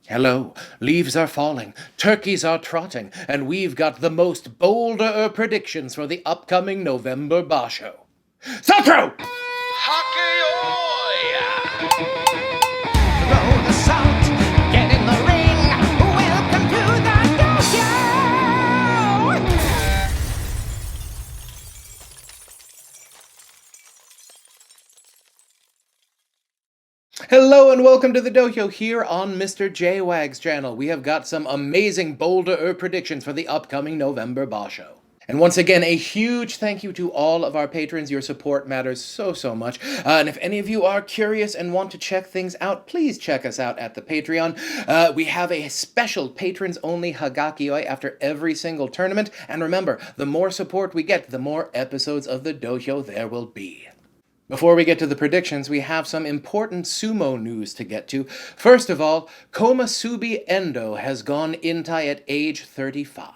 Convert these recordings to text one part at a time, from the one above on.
Hello, leaves are falling, turkeys are trotting, and we've got the most bolder predictions for the upcoming November basho. Satro! Throw the salt, get in the ring. Welcome to the Dohyo. Hello and welcome to the Dohyo here on Mr. JWags channel. We have got some amazing bolder predictions for the upcoming November basho. And once again, a huge thank you to all of our patrons. Your support matters so much. And if any of you are curious and want to check things out, please check us out at the Patreon. We have a special patrons-only Hagakioi after every single tournament. And remember, the more support we get, the more episodes of the Dohyo there will be. Before we get to the predictions, we have some important sumo news to get to. First of all, Komasubi Endo has gone Intai at age 35.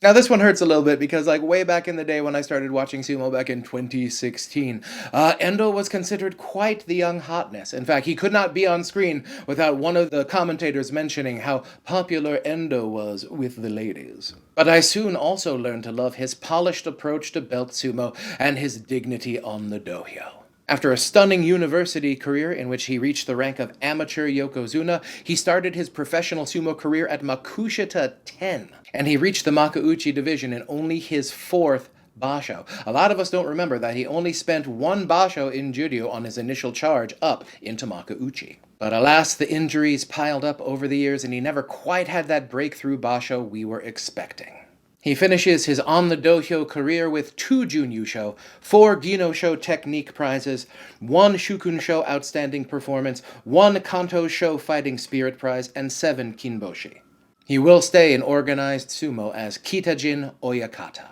Now this one hurts a little bit because way back in the day when I started watching sumo back in 2016, Endo was considered quite the young hotness. In fact, he could not be on screen without one of the commentators mentioning how popular Endo was with the ladies. But I soon also learned to love his polished approach to belt sumo and his dignity on the dohyo. After a stunning university career in which he reached the rank of amateur yokozuna, he started his professional sumo career at Makushita 10, and he reached the Makuuchi division in only his fourth basho. A lot of us don't remember that he only spent one basho in judo on his initial charge up into Makuuchi. But alas, the injuries piled up over the years, and he never quite had that breakthrough basho we were expecting. He finishes his on-the-dohyo career with 2 Junyusho, 4 Ginosho Technique Prizes, 1 Shukunsho Outstanding Performance, 1 Kanto Sho Fighting Spirit Prize, and 7 Kinboshi. He will stay in organized sumo as Kitajin Oyakata.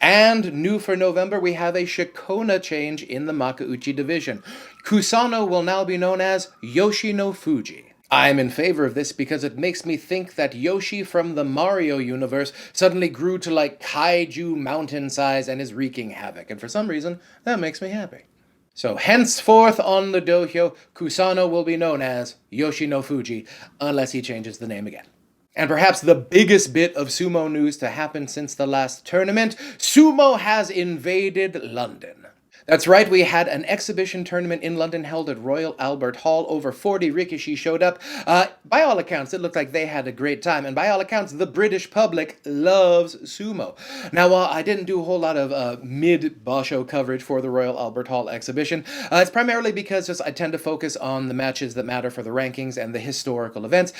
And new for November, we have a Shikona change in the Makuuchi division. Kusano will now be known as Yoshi no Fuji. I'm in favor of this because it makes me think that Yoshi from the Mario universe suddenly grew to kaiju mountain size and is wreaking havoc, and for some reason, that makes me happy. So henceforth on the dohyo, Kusano will be known as Yoshi no Fuji, unless he changes the name again. And perhaps the biggest bit of sumo news to happen since the last tournament, sumo has invaded London. That's right, we had an exhibition tournament in London held at Royal Albert Hall. Over 40 Rikishi showed up. By all accounts, it looked like they had a great time, and by all accounts, the British public loves sumo. Now, while I didn't do a whole lot of mid-basho coverage for the Royal Albert Hall exhibition, it's primarily because I tend to focus on the matches that matter for the rankings and the historical events.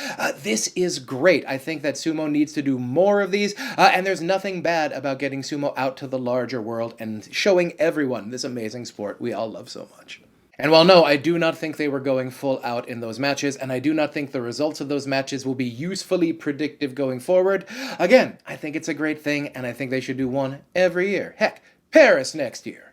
This is great. I think that sumo needs to do more of these, and there's nothing bad about getting sumo out to the larger world and showing everyone this amazing sport we all love so much. And while no, I do not think they were going full out in those matches, and I do not think the results of those matches will be usefully predictive going forward, again, I think it's a great thing, and I think they should do one every year. Heck, Paris next year.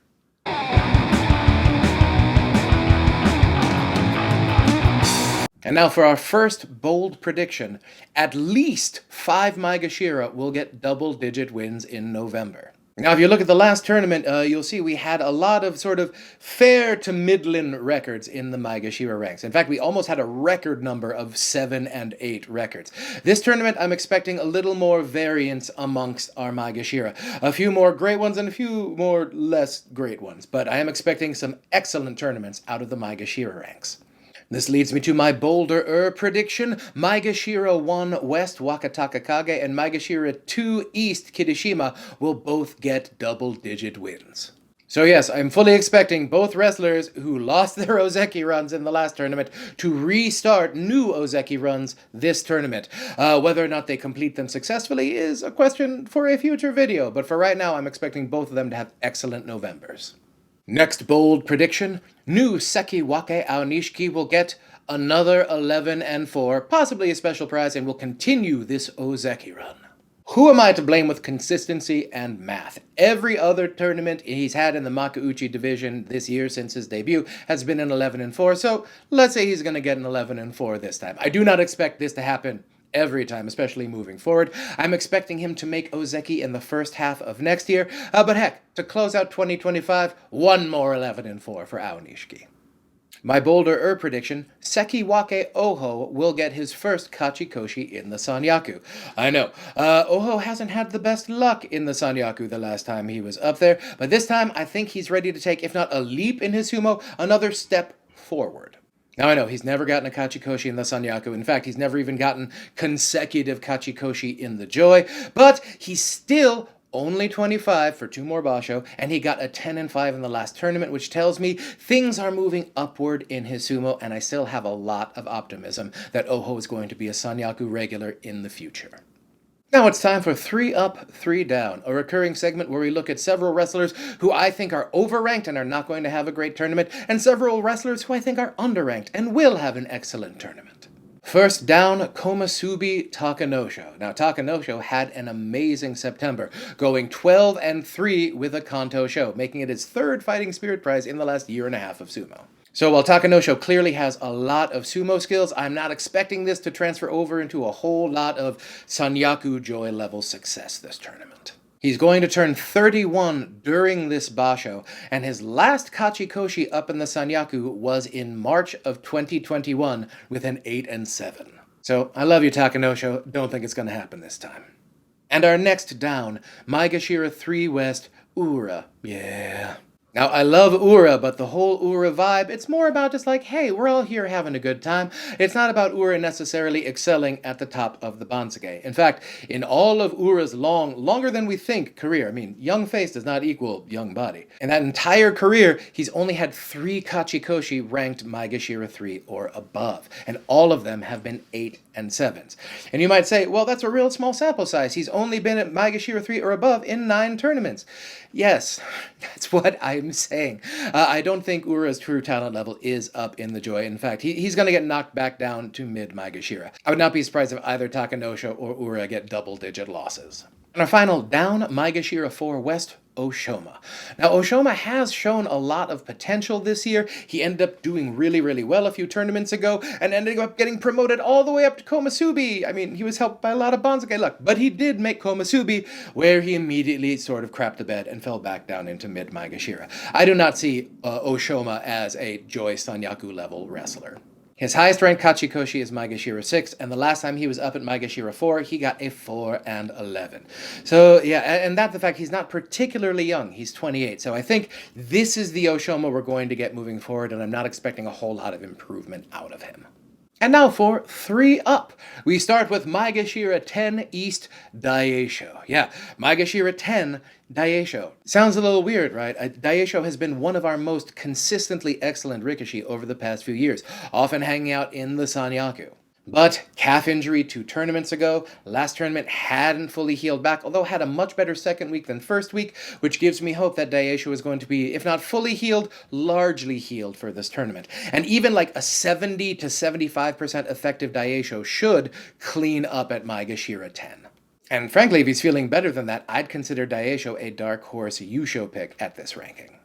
And now for our first bold prediction. At least 5 Maegashira will get double-digit wins in November. Now, if you look at the last tournament, you'll see we had a lot of sort of fair to middling records in the Maegashira ranks. In fact, we almost had a record number of 7 and 8 records. This tournament, I'm expecting a little more variance amongst our Maegashira. A few more great ones and a few more less great ones. But I am expecting some excellent tournaments out of the Maegashira ranks. This leads me to my bolder prediction. Maegashira 1 West Wakatakakage and Maegashira 2 East Kirishima will both get double-digit wins. So yes, I'm fully expecting both wrestlers who lost their Ozeki runs in the last tournament to restart new Ozeki runs this tournament. Whether or not they complete them successfully is a question for a future video, but for right now I'm expecting both of them to have excellent Novembers. Next bold prediction, new Seki Wake Aonishiki will get another 11 and 4, possibly a special prize, and will continue this Ozeki run. Who am I to blame with consistency and math? Every other tournament he's had in the Makuuchi division this year since his debut has been an 11 and 4, so let's say he's going to get an 11 and 4 this time. I do not expect this to happen every time, especially moving forward. I'm expecting him to make Ozeki in the first half of next year, but heck, to close out 2025, one more 11 and 4 for Aonishiki. My bolder prediction, Sekiwake Oho will get his first Kachikoshi in the Sanyaku. I know, Oho hasn't had the best luck in the Sanyaku the last time he was up there, but this time I think he's ready to take, if not a leap in his sumo, another step forward. Now I know, he's never gotten a Kachikoshi in the Sanyaku. In fact, he's never even gotten consecutive Kachikoshi in the Joy, but he's still only 25 for 2 more basho, and he got a 10-5 in the last tournament, which tells me things are moving upward in his sumo, and I still have a lot of optimism that Oho is going to be a Sanyaku regular in the future. Now it's time for 3 Up, 3 Down, a recurring segment where we look at several wrestlers who I think are overranked and are not going to have a great tournament, and several wrestlers who I think are underranked and will have an excellent tournament. First down, Komusubi Takanosho. Now, Takanosho had an amazing September, going 12-3 with a Kanto show, making it his 3rd Fighting Spirit prize in the last year and a half of sumo. So while Takanosho clearly has a lot of sumo skills, I'm not expecting this to transfer over into a whole lot of Sanyaku Joy level success this tournament. He's going to turn 31 during this basho, and his last Kachikoshi up in the Sanyaku was in March of 2021 with an 8-7. So I love you, Takanosho. Don't think it's going to happen this time. And our next down, Maegashira 3 West, Ura. Yeah. Now, I love Ura, but the whole Ura vibe, it's more about just like, hey, we're all here having a good time. It's not about Ura necessarily excelling at the top of the Banzuke. In fact, in all of Ura's longer than we think career, I mean, young face does not equal young body. In that entire career, he's only had 3 Kachikoshi ranked Maegashira 3 or above, and all of them have been 8-7s. And you might say, well, that's a real small sample size. He's only been at Maegashira 3 or above in 9 tournaments. Yes, that's what I'm saying. I don't think Ura's true talent level is up in the Joy. In fact, he's going to get knocked back down to mid-Maegashira. I would not be surprised if either Takanosho or Ura get double-digit losses. And our final down, Maegashira 4 West, Oshoma. Now, Oshoma has shown a lot of potential this year. He ended up doing really, really well a few tournaments ago and ended up getting promoted all the way up to Komusubi. I mean, he was helped by a lot of Banzuke luck, but he did make Komusubi, where he immediately sort of crapped the bed and fell back down into mid-Maegashira. I do not see Oshoma as a Joy Sanyaku level wrestler. His highest ranked Kachikoshi is Maegashira 6, and the last time he was up at Maegashira 4, he got a 4-11. So, yeah, and that's the fact he's not particularly young. He's 28. So I think this is the Oshoma we're going to get moving forward, and I'm not expecting a whole lot of improvement out of him. And now for 3 Up. We start with Maegashira 10 East Daisho. Yeah, Maegashira 10 Daisho. Sounds a little weird, right? Daisho has been one of our most consistently excellent Rikishi over the past few years, often hanging out in the Sanyaku. But calf injury 2 tournaments ago, last tournament hadn't fully healed back, although had a much better second week than first week, which gives me hope that Daisho is going to be, if not fully healed, largely healed for this tournament. And even like a 70 to 75% effective Daisho should clean up at Maegashira 10. And frankly, if he's feeling better than that, I'd consider Daisho a dark horse Yusho pick at this ranking.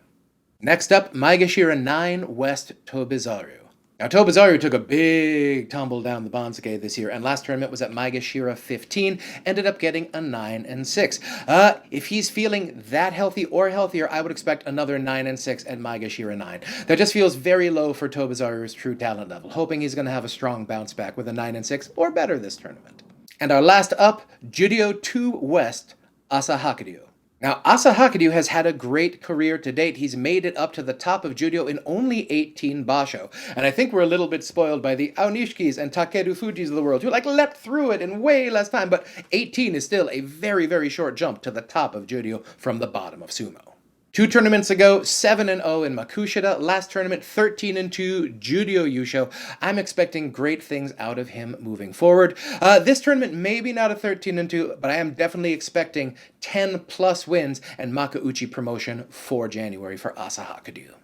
Next up, Maegashira 9 West Tobizaru. Now, Tobizaru took a big tumble down the Banzuke this year, and last tournament was at Maegashira 15, ended up getting a 9-6. If he's feeling that healthy or healthier, I would expect another 9-6 at Maegashira 9. That just feels very low for Tobizaru's true talent level, hoping he's going to have a strong bounce back with a 9-6 or better this tournament. And our last up, Judeo 2 West, Asahakiryu. Now, Asahakiryu has had a great career to date. He's made it up to the top of Judeo in only 18 basho. And I think we're a little bit spoiled by the Aonishikis and Takeru Fujis of the world, who leapt through it in way less time. But 18 is still a very, very short jump to the top of Judeo from the bottom of Sumo. 2 tournaments ago, 7-0 in Makushita. Last tournament, 13-2 Judeo Yusho. I'm expecting great things out of him moving forward. This tournament, maybe not a 13-2, but I am definitely expecting 10+ wins and Makauchi promotion for January for Asahakiryu.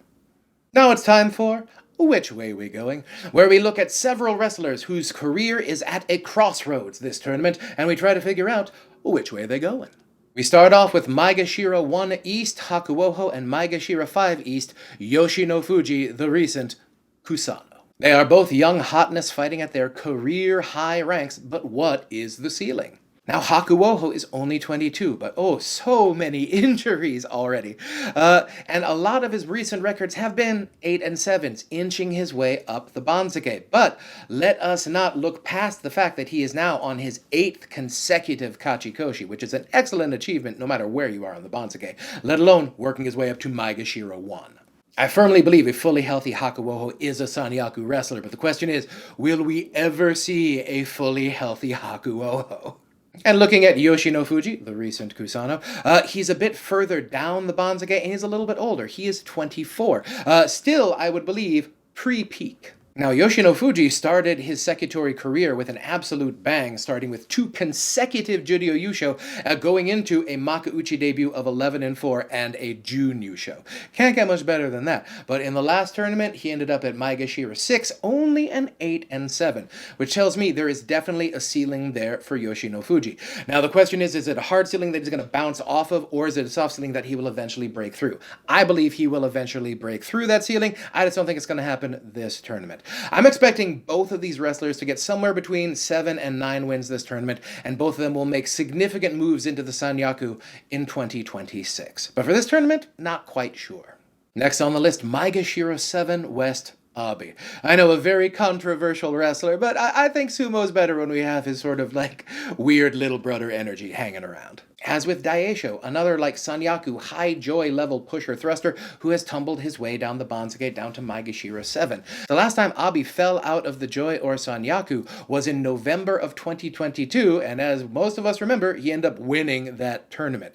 Now it's time for Which Way We Going, where we look at several wrestlers whose career is at a crossroads this tournament, and we try to figure out which way they're going. We start off with Maegashira 1 East Hakuoho and Maegashira 5 East Yoshino Fuji, the recent Kusano. They are both young hotness fighting at their career high ranks, but what is the ceiling? Now, Hakuoho is only 22, but oh, so many injuries already. And a lot of his recent records have been 8 and 7s, inching his way up the Banzuke. But let us not look past the fact that he is now on his 8th consecutive Kachikoshi, which is an excellent achievement no matter where you are on the Banzuke, let alone working his way up to Maegashira 1. I firmly believe a fully healthy Hakuoho is a Sanyaku wrestler, but the question is, will we ever see a fully healthy Hakuoho? And looking at Yoshino Fuji, the recent Kusano, he's a bit further down the Banzuke and he's a little bit older. He is 24. Still, I would believe, pre-peak. Now, Yoshino Fuji started his Sekitori career with an absolute bang, starting with 2 consecutive Juryo Yusho, going into a Makuuchi debut of 11-4 and a Jun Yusho. Can't get much better than that. But in the last tournament, he ended up at Maegashira 6, only an 8 and 7, which tells me there is definitely a ceiling there for Yoshino Fuji. Now, the question is it a hard ceiling that he's going to bounce off of, or is it a soft ceiling that he will eventually break through? I believe he will eventually break through that ceiling. I just don't think it's going to happen this tournament. I'm expecting both of these wrestlers to get somewhere between 7 and 9 wins this tournament, and both of them will make significant moves into the Sanyaku in 2026. But for this tournament, not quite sure. Next on the list, Maegashira 7 West Abi. I know, a very controversial wrestler, but I think Sumo's better when we have his sort of like weird little brother energy hanging around. As with Daisho, another like Sanyaku high joy level pusher thruster who has tumbled his way down the Banzuke down to Maegashira 7. The last time Abi fell out of the Joy or Sanyaku was in November of 2022, and as most of us remember, he ended up winning that tournament.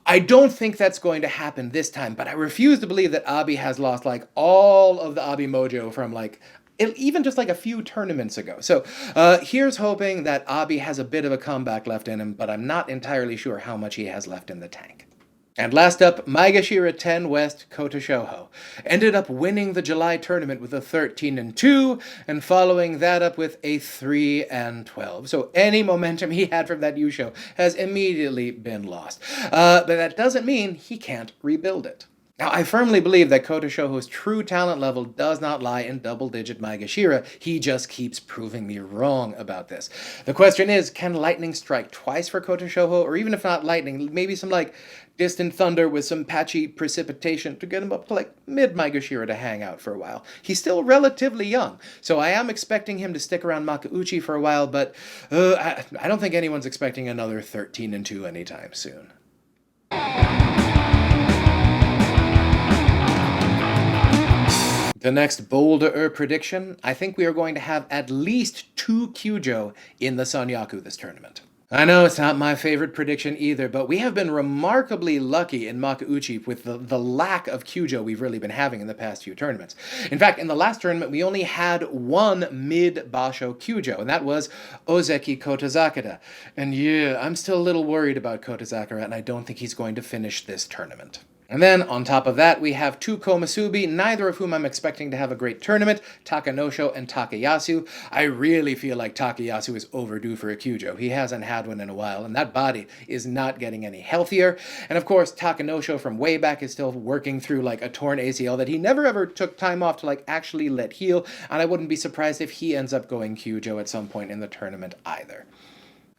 I don't think that's going to happen this time, but I refuse to believe that Abi has lost like all of the Abi mojo from like even just like a few tournaments ago. So here's hoping that Abi has a bit of a comeback left in him, but I'm not entirely sure how much he has left in the tank. And last up, Maegashira 10 West Kota Shoho ended up winning the July tournament with a 13-2, and following that up with a 3-12. So any momentum he had from that Yusho has immediately been lost. But that doesn't mean he can't rebuild it. Now, I firmly believe that Kota Shoho's true talent level does not lie in double-digit Maegashira. He just keeps proving me wrong about this. The question is, can lightning strike twice for Kota Shoho? Or even if not lightning, maybe some like distant thunder with some patchy precipitation to get him up to like mid-Maegashira to hang out for a while. He's still relatively young, so I am expecting him to stick around Makuuchi for a while, but I don't think anyone's expecting another 13-2 anytime soon. The next bolder prediction, I think we are going to have at least 2 Kyujo in the Sanyaku this tournament. I know it's not my favorite prediction either, but we have been remarkably lucky in Makuuchi with the lack of Kyujo we've really been having in the past few tournaments. In fact, in the last tournament, we only had 1 mid-basho Kyujo, and that was Ozeki Kotazakura. And yeah, I'm still a little worried about Kotazakura, and I don't think he's going to finish this tournament. And then, on top of that, we have 2 Komusubi, neither of whom I'm expecting to have a great tournament, Takanosho and Takayasu. I really feel like Takayasu is overdue for a Kyujo. He hasn't had one in a while, and that body is not getting any healthier. And of course, Takanosho from way back is still working through like a torn ACL that he never ever took time off to like actually let heal, and I wouldn't be surprised if he ends up going Kyujo at some point in the tournament either.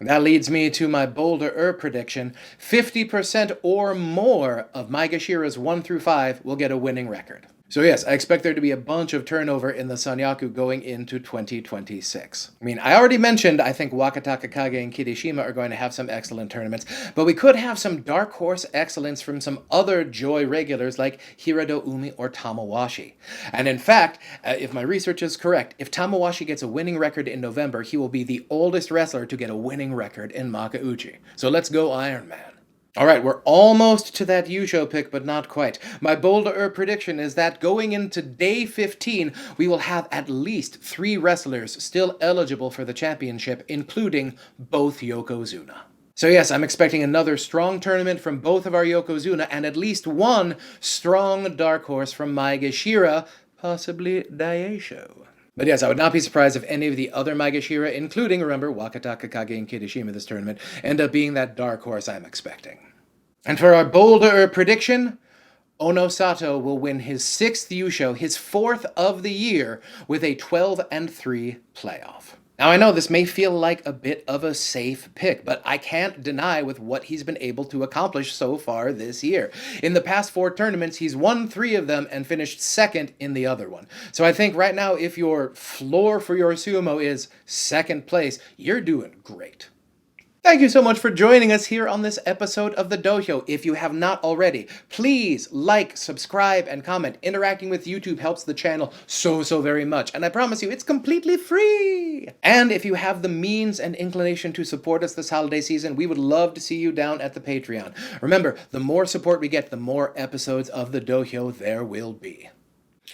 And that leads me to my bolder prediction. 50% or more of Maegashira's 1 through 5 will get a winning record. So yes, I expect there to be a bunch of turnover in the Sanyaku going into 2026. I mean, I already mentioned I think Wakataka Kage and Kirishima are going to have some excellent tournaments, but we could have some dark horse excellence from some other Joy regulars like Hirado Umi or Tamawashi. And in fact, if my research is correct, if Tamawashi gets a winning record in November, he will be the oldest wrestler to get a winning record in Makuuchi. So let's go Iron Man. Alright, we're almost to that Yusho pick, but not quite. My bolder prediction is that going into day 15, we will have at least 3 wrestlers still eligible for the championship, including both Yokozuna. So yes, I'm expecting another strong tournament from both of our Yokozuna, and at least 1 strong dark horse from Maegashira, possibly Daisho. But yes, I would not be surprised if any of the other Maegashira, including, remember, Wakataka Kage and Kirishima this tournament, end up being that dark horse I'm expecting. And for our bolder prediction, Ono Sato will win his 6th Yusho, his 4th of the year, with a 12-3 playoff. Now, I know this may feel like a bit of a safe pick, but I can't deny with what he's been able to accomplish so far this year. In the past 4 tournaments, he's won 3 of them and finished second in the other one. So I think right now, if your floor for your sumo is second place, you're doing great. Thank you so much for joining us here on this episode of the Dohyo. If you have not already, please like, subscribe, and comment. Interacting with YouTube helps the channel so very much, and I promise you, it's completely free! And if you have the means and inclination to support us this holiday season, we would love to see you down at the Patreon. Remember, the more support we get, the more episodes of the Dohyo there will be.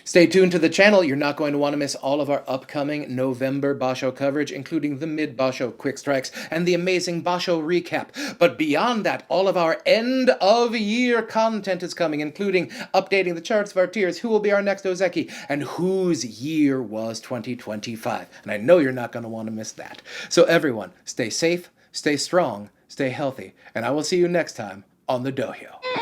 Stay tuned to the channel. You're not going to want to miss all of our upcoming November basho coverage, including the mid-basho quick strikes and the amazing basho recap. But beyond that, all of our end-of-year content is coming, including updating the charts of our tiers, who will be our next Ozeki, and whose year was 2025. And I know you're not going to want to miss that. So everyone, stay safe, stay strong, stay healthy, and I will see you next time on the Dohyo.